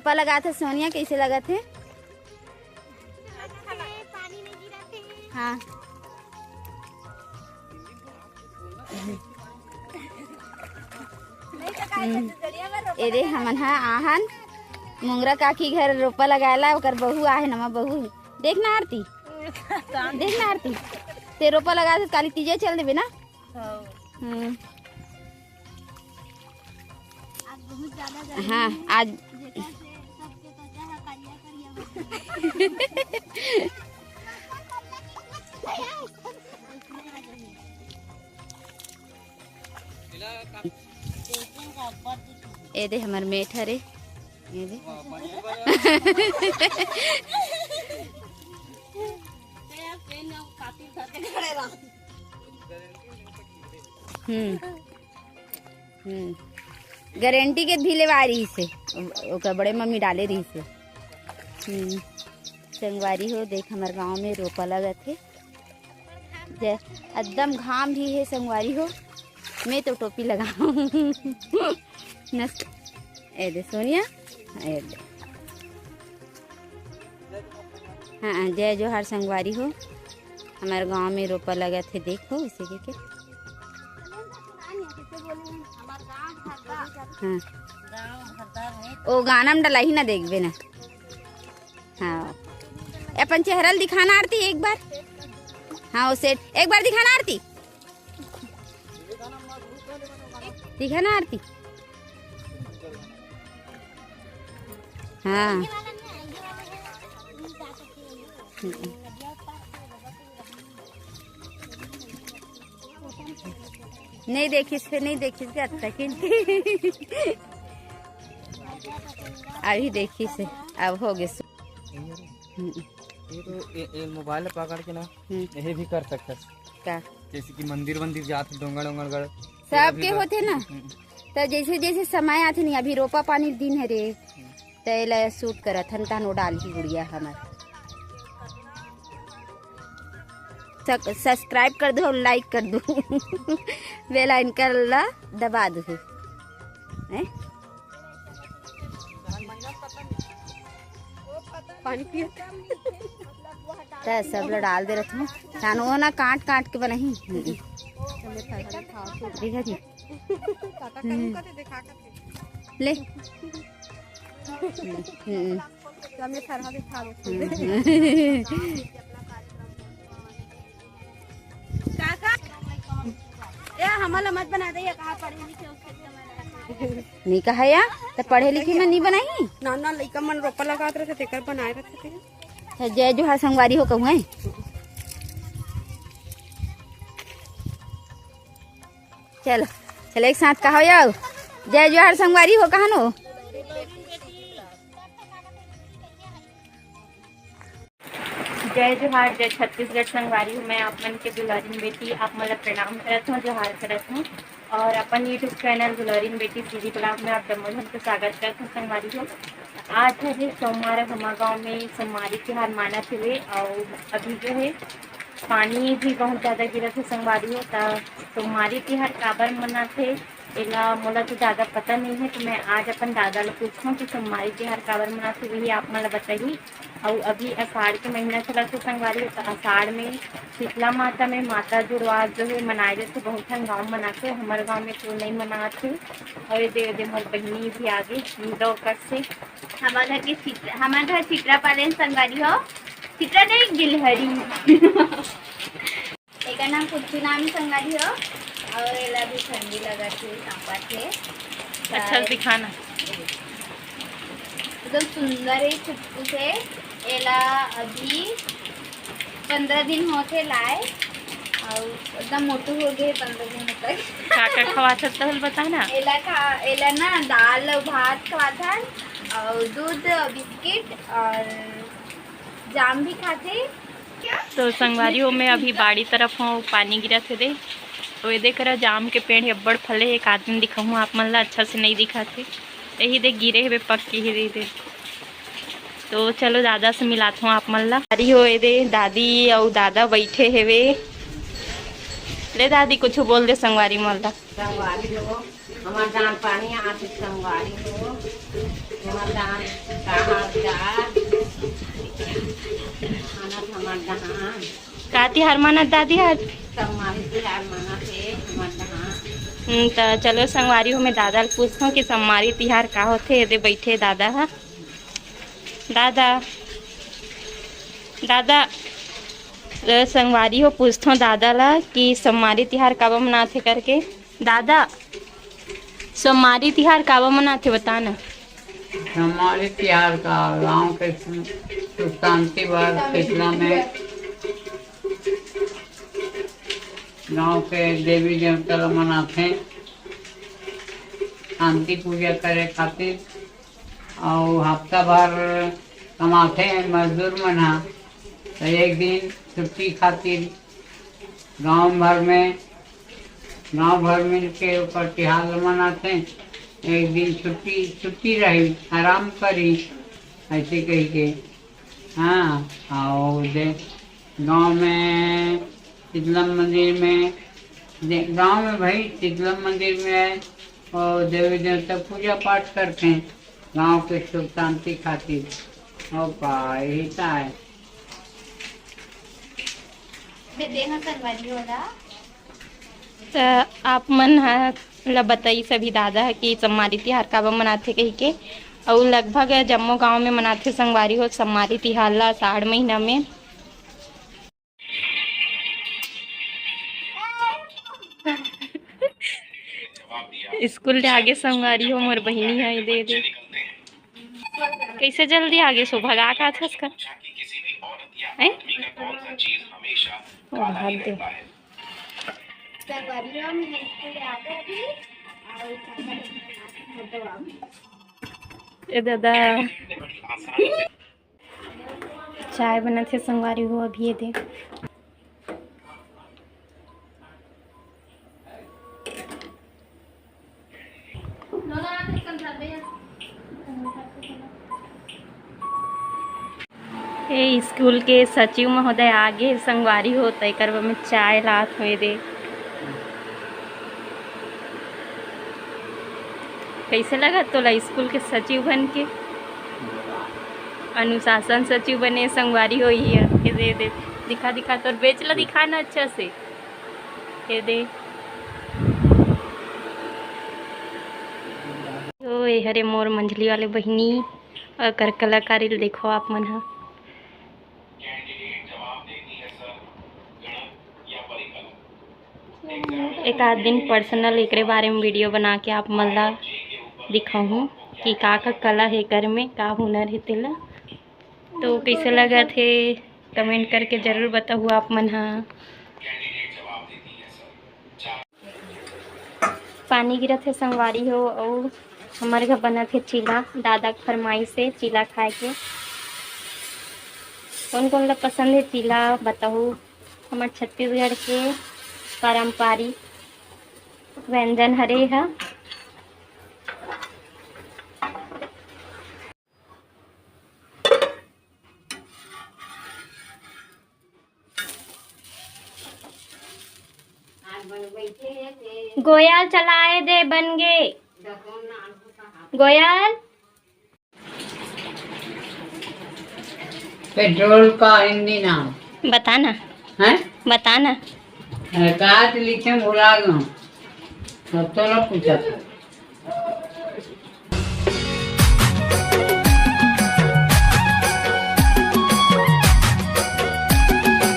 रोपा लगा था सोनिया, कैसे लगा थे? पानी में गिराते हैं। हाँ एरे हमन हा आहन मुंगरा काकी घर रोपा लगाला, ओकर बहू आहे नमा बहू देखना आरती देखना आरती ते रोपा लगा थे काली तीजे चल देबे ना। आज बहुत ज्यादा हाँ आज सबके त्वचा है करिया ए दे हमर मेट हरे ए दे गारंटी के भी लेवा रही से ओकर बड़े मम्मी डाले रही से। संगवारी हो देख हमारे गांव में रोपा लगा थे, एकदम घाम भी है संगवारी हो। मैं तो टोपी लगाऊं नस ए दे सोनिया ए दे। हाँ जय जोहार संगवारी हो, हमारे गांव में रोपा लगा थे देखो इसी के हाँ ओ गाना में डला ही ना देखबे ना। हाँ अपन चेहरा दिखाना आरती एक बार। हाँ वो सेट एक बार दिखाना आरती, दिखाना आरती। हाँ नहीं देखिस फिर नहीं देखिस के अच्छा अभी देखी से अब हो गए। ये तो मोबाइल पकड़ के ना ये भी कर सकता क्या, जैसे कि मंदिर जाते डोंगर डोंगर सबके होते ना। तो जैसे जैसे समय आते नहीं, अभी रोपा पानी दिन है रे तो शूट करत हन तहन वो डाल की गुड़िया हमार। सब्सक्राइब कर दो, लाइक कर दो बेल आइकन दबा दो। पानी पियो तो सब लोग डाल दे रहे थे वो ना काट काट के बनाही देखा जी ले हमारा मत बना दे, कहा पढ़े लिखे उसके नहीं कहा या तो पढ़े लिखे में नहीं बनाई ना ना लइका मन रोपा लगात रहे थे बनाए रखे थे। जय जोहार संगवारी हो कहूँ चलो चलो एक साथ कहो याओ जय जोहार संगवारी हो कहा नो। जय जोहार जय छत्तीसगढ़ संगवारी हूँ। मैं आप मन के दुलारीन बेटी आप मतलब प्रणाम करत हूँ, जोहार करत हूँ। और अपन यूट्यूब चैनल दुलारीन बेटी सीधी ब्लॉग में आप डमोधन को स्वागत करते हैं संगवारी हो। आज है सोमवार, हमारे गाँव में सोमवारी त्योहार माना थे और अभी जो है पानी भी बहुत ज़्यादा गिरा थे संगवारी हो। सोमवारी त्योहार काबर मना थे एला मोला तो ज़्यादा पता नहीं है, तो मैं आज अपन दादा लोग पूछूँ कि सोमवारी त्योहार काबर मना थे वही आप मला बताइए। और अभी आषाढ़ के महीना चला तो संगवारी हो, तो आषाढ़ में शीतला माता में माता जुड़वा जो है मनाए जाते बहुत हम गाँव मनाते, हमारे गाँव में तो नहीं मनाते। और ये दे हमारी बहनी भी आगे दो कट से हमारे घर चित्रा पाले संगवारी हो, चित्रा नहीं गिलहरी एक नाम कुछ नाम संगवारी हो। और एला भी ठंडी लगा थे सांपा थे अच्छा दिखाना एकदम सुंदर है चुप्पू से। एला अभी 15 दिन होते लाए और एकदम मोटू हो गए 15 दिन तक। क्या खवा सकता है बता ना। एला ना दाल भात खाता और दूध बिस्किट और जाम भी खाते। तो संगवारी हो मैं अभी बाड़ी तरफ हूँ, पानी गिरा थे दे तो ये देख रहा जाम के पेड़ अब्बड़ फले एक आदमी दिखाऊँ आप मन ला अच्छा से नहीं दिखाते, यही देख गिरे हुए पक्की ही दे। तो चलो दादा से मिलाता हूँ आप मन ला। अरे हो दे दादी और दादा बैठे हेवे ले दादी कुछ बोल दे संगवारी मन ला। संगवारी हो हमार जान पानी आते संगवारी हो का तिहार मानत दादी आज? तो चलो संगवारी हो मैं दादा ले पूछता कि सम्मारी तिहार का होथे। एदे बैठे दादा हा। दादा दादा संगवारी हो पूछता दादा ला कि सम्मारी तिहार काबा मनाथे करके। दादा सम्मारी तिहार काबा मनाथे बताना। हमारे त्योहार का गांव के सुख शांति बार पिछला में गांव के देवी देवता ला मनाथे शांति पूजा करे खातिर और हफ्ता भर कमाथे मजदूर मना तो एक दिन छुट्टी खातिर गांव भर मिल के ऊपर त्योहार मनाते। एक दिन छुट्टी रही आराम करी ऐसे कही के। हाँ और गांव में शीतला मंदिर में गांव में भाई शीतला मंदिर में और देवी देवता पूजा पाठ करते हैं गांव के सुख शांति खातिर। और यही है तो आप मन ला बताई सभी दादा कि सम्मारी तिहार काबा मनाथे कही के। और लगभग जम्मो गांव में मनाथे संगवारी हो सम्मारी तिहार ला आषाढ़ महीना में। स्कूल ले आगे संगवारी हो मोर बहिनी है दे दे कैसे जल्दी आगे सो भगा का था इसका भाग दे। ए दादा चाय बना थे संगवारी हो अभी दे। ए स्कूल के सचिव महोदय आगे संगवारी होता है करवा में चाय लात हुए दे। कैसे लगा तोला स्कूल के सचिव बन के? अनुशासन सचिव बने संगवारी हो ही है। दे दे दिखा दिखा तो बेचला दिखाना अच्छा से। ये दे ओ ये हरे मोर मंझली वाले बहिनी कर कलाकारी देखो आप मन हा। एक आध दिन पर्सनल एक बारे में वीडियो बना के आप मन ला दिखाऊँ कि का कला है घर में का हुनर है तेला। तो कैसे लगा थे कमेंट करके ज़रूर बताओ आप मन हा। पानी गिरा थे संगवारी हो और हमारे घर बना थे चीला। दादा की फरमाइश से चीला खाए के। कौन कौन ला पसंद है चीला बताओ। हमारे छत्तीसगढ़ के पारंपरिक व्यंजन हरे है। गोयल चलाए दे बन गए गोयल। पेट्रोल का हिंदी नाम बताना है? बताना। कहा लिखे भुला गया तो पूछा था।